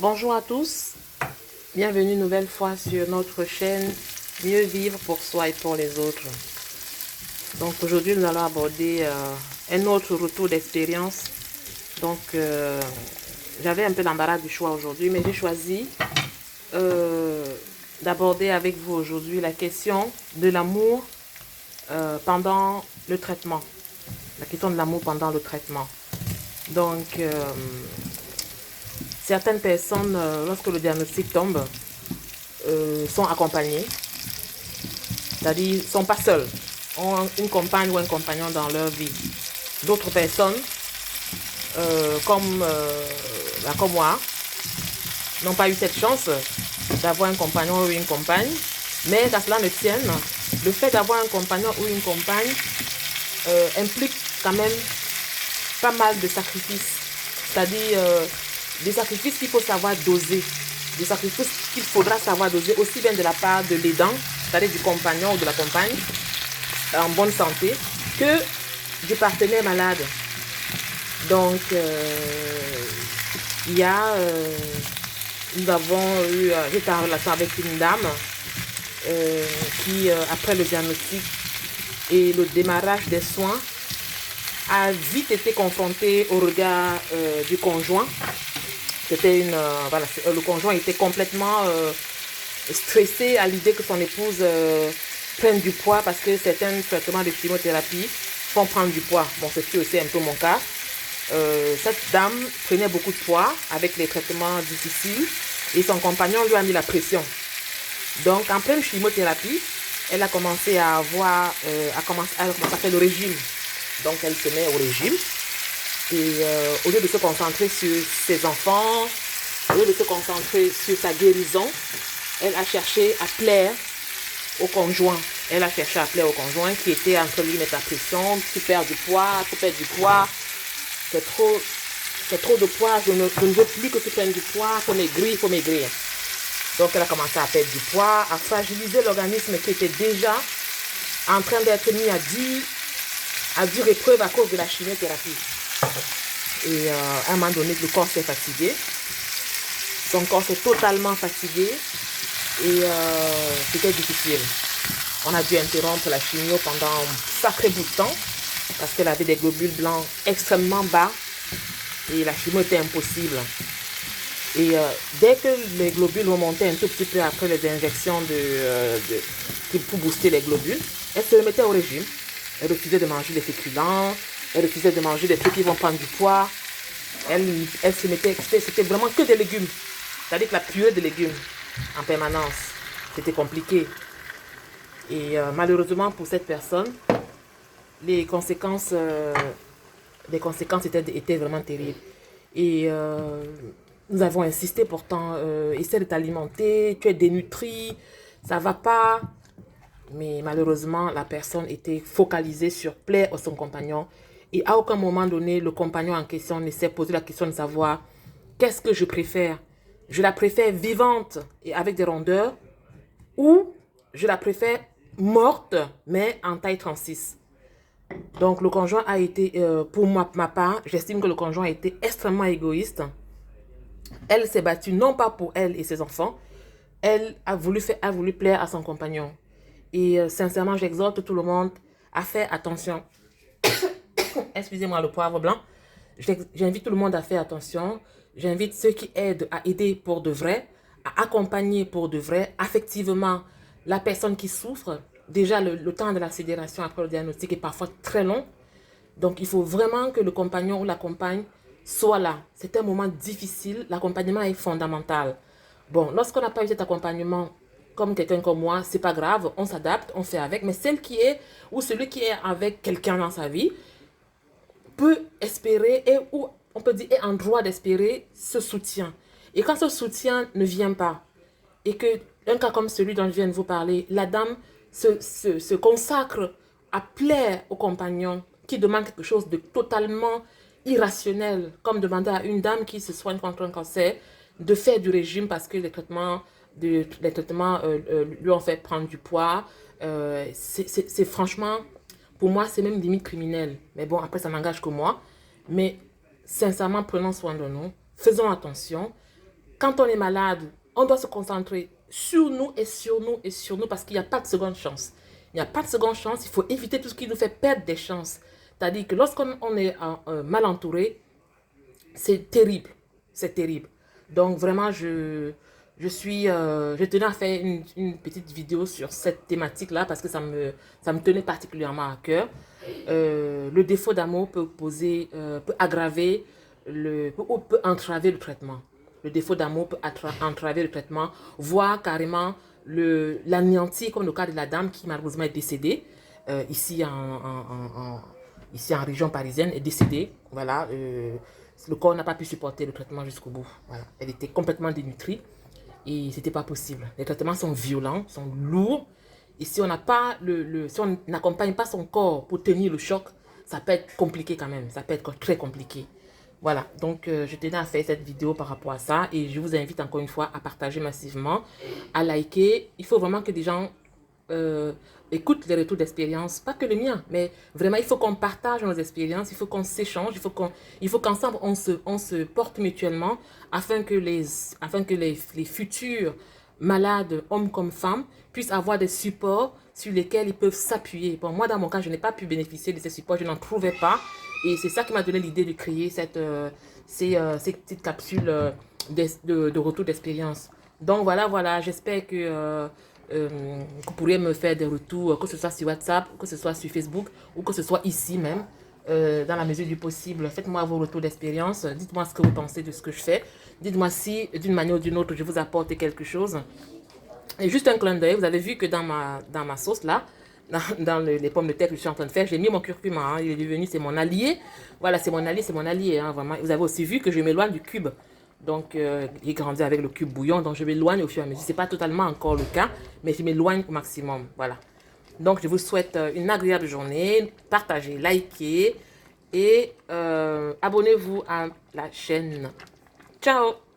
Bonjour à tous, bienvenue une nouvelle fois sur notre chaîne Mieux vivre pour soi et pour les autres. Donc aujourd'hui nous allons aborder un autre retour d'expérience. Donc j'avais un peu l'embarras du choix aujourd'hui, mais j'ai choisi d'aborder avec vous aujourd'hui la question de l'amour pendant le traitement. La question de l'amour pendant le traitement. Donc certaines personnes, lorsque le diagnostic tombe, sont accompagnées, c'est-à-dire ne sont pas seuls, ont une compagne ou un compagnon dans leur vie. D'autres personnes, comme moi, n'ont pas eu cette chance d'avoir un compagnon ou une compagne, mais qu'à cela ne tienne, le fait d'avoir un compagnon ou une compagne implique quand même pas mal de sacrifices, c'est-à-dire des sacrifices qu'il faut savoir doser, des sacrifices qu'il faudra savoir doser aussi bien de la part de l'aidant, c'est-à-dire du compagnon ou de la compagne en bonne santé, que du partenaire malade. Donc, nous avons eu, j'étais en relation avec une dame qui, après le diagnostic et le démarrage des soins, a vite été confrontée au regard du conjoint. C'était le conjoint était complètement stressé à l'idée que son épouse prenne du poids parce que certains traitements de chimiothérapie font prendre du poids. Bon, c'est aussi un peu mon cas. Cette dame prenait beaucoup de poids avec les traitements difficiles et son compagnon lui a mis la pression. Donc, en pleine chimiothérapie, elle a commencé à avoir, à faire le régime. Donc, elle se met au régime. Et au lieu de se concentrer sur ses enfants, au lieu de se concentrer sur sa guérison, elle a cherché à plaire au conjoint. Elle a cherché à plaire au conjoint qui était entre lui mettre la pression, tu perds du poids, tu perds du poids, c'est trop de poids, je ne veux plus que tu prennes du poids, il faut maigrir. Donc elle a commencé à perdre du poids, à fragiliser l'organisme qui était déjà en train d'être mis à dure épreuve à cause de la chimiothérapie. Et à un moment donné, le corps s'est fatigué. Son corps s'est totalement fatigué. Et c'était difficile. On a dû interrompre la chimio pendant un sacré bout de temps. Parce qu'elle avait des globules blancs extrêmement bas. Et la chimio était impossible. Et dès que les globules remontaient un tout petit peu après les injections pour booster les globules, elle se remettait au régime. Elle refusait de manger des féculents. Elle refusait de manger des trucs qui vont prendre du poids. Elle se mettait, c'était vraiment que des légumes. C'est-à-dire que la purée de légumes en permanence. C'était compliqué. Et malheureusement pour cette personne, les conséquences étaient vraiment terribles. Et nous avons insisté pourtant, essaie de t'alimenter, tu es dénutri, ça va pas. Mais malheureusement, la personne était focalisée sur plaire à son compagnon. Et à aucun moment donné, le compagnon en question ne s'est posé la question de savoir qu'est-ce que je préfère. Je la préfère vivante et avec des rondeurs ou je la préfère morte mais en taille 36. Donc le conjoint a été, pour ma part, j'estime que le conjoint a été extrêmement égoïste. Elle s'est battue non pas pour elle et ses enfants, elle a voulu plaire à son compagnon. Et sincèrement, j'exhorte tout le monde à faire attention. Excusez-moi, le poivre blanc. J'invite tout le monde à faire attention. J'invite ceux qui aident à aider pour de vrai, à accompagner pour de vrai, affectivement, la personne qui souffre. Déjà, le temps de la sidération après le diagnostic est parfois très long. Donc, il faut vraiment que le compagnon ou la compagne soit là. C'est un moment difficile. L'accompagnement est fondamental. Bon, lorsqu'on n'a pas eu cet accompagnement, comme quelqu'un comme moi, c'est pas grave, on s'adapte, on fait avec. Mais celle qui est, ou celui qui est avec quelqu'un dans sa vie, peut espérer, ou on peut dire, est en droit d'espérer ce soutien. Et quand ce soutien ne vient pas, et que un cas comme celui dont je viens de vous parler, la dame se consacre à plaire au compagnon qui demande quelque chose de totalement irrationnel, comme demander à une dame qui se soigne contre un cancer de faire du régime parce que les traitements lui ont fait prendre du poids. C'est franchement, pour moi, c'est même limite criminel. Mais bon, après, ça n'engage que moi. Mais sincèrement, prenons soin de nous. Faisons attention. quand on est malade, on doit se concentrer sur nous et sur nous et sur nous parce qu'il n'y a pas de seconde chance. Il n'y a pas de seconde chance, il faut éviter tout ce qui nous fait perdre des chances. C'est-à-dire que lorsqu'on est mal entouré, c'est terrible. C'est terrible. Donc vraiment, je tenais à faire une petite vidéo sur cette thématique-là parce que ça me tenait particulièrement à cœur. Le défaut d'amour peut aggraver, peut entraver le traitement. Le défaut d'amour peut entraver le traitement, voire carrément l'anéantir, comme le cas de la dame qui malheureusement est décédée ici ici en région parisienne, est décédée. Voilà, le corps n'a pas pu supporter le traitement jusqu'au bout. Voilà, elle était complètement dénutrie et c'était pas possible. Les traitements sont violents, sont lourds. Et si on n'a pas si on n'accompagne pas son corps pour tenir le choc, ça peut être compliqué quand même. Ça peut être très compliqué. Voilà, donc je tenais à faire cette vidéo par rapport à ça et je vous invite encore une fois à partager massivement, à liker. Il faut vraiment que des gens écoutent les retours d'expérience, pas que le mien, mais vraiment il faut qu'on partage nos expériences, il faut qu'on s'échange, il faut qu'ensemble on se porte mutuellement afin que les futurs malades, hommes comme femmes, puissent avoir des supports sur lesquels ils peuvent s'appuyer. Bon, moi dans mon cas, je n'ai pas pu bénéficier de ces supports, je n'en trouvais pas. Et c'est ça qui m'a donné l'idée de créer ces petites capsules de retour d'expérience. Donc voilà, j'espère que vous pourriez me faire des retours, que ce soit sur WhatsApp, que ce soit sur Facebook, ou que ce soit ici même, dans la mesure du possible. Faites-moi vos retours d'expérience, dites-moi ce que vous pensez de ce que je fais. Dites-moi si, d'une manière ou d'une autre, je vous apporte quelque chose. Et juste un clin d'œil, vous avez vu que dans ma sauce là, dans les pommes de terre que je suis en train de faire, j'ai mis mon curcuma, hein, il est devenu, c'est mon allié. Voilà, c'est mon allié, hein, vraiment. Vous avez aussi vu que je m'éloigne du cube. Donc, j'ai grandi avec le cube bouillon, donc je m'éloigne au fur et à mesure. Ce n'est pas totalement encore le cas, mais je m'éloigne au maximum, voilà. Donc, je vous souhaite une agréable journée, partagez, likez et abonnez-vous à la chaîne. Ciao!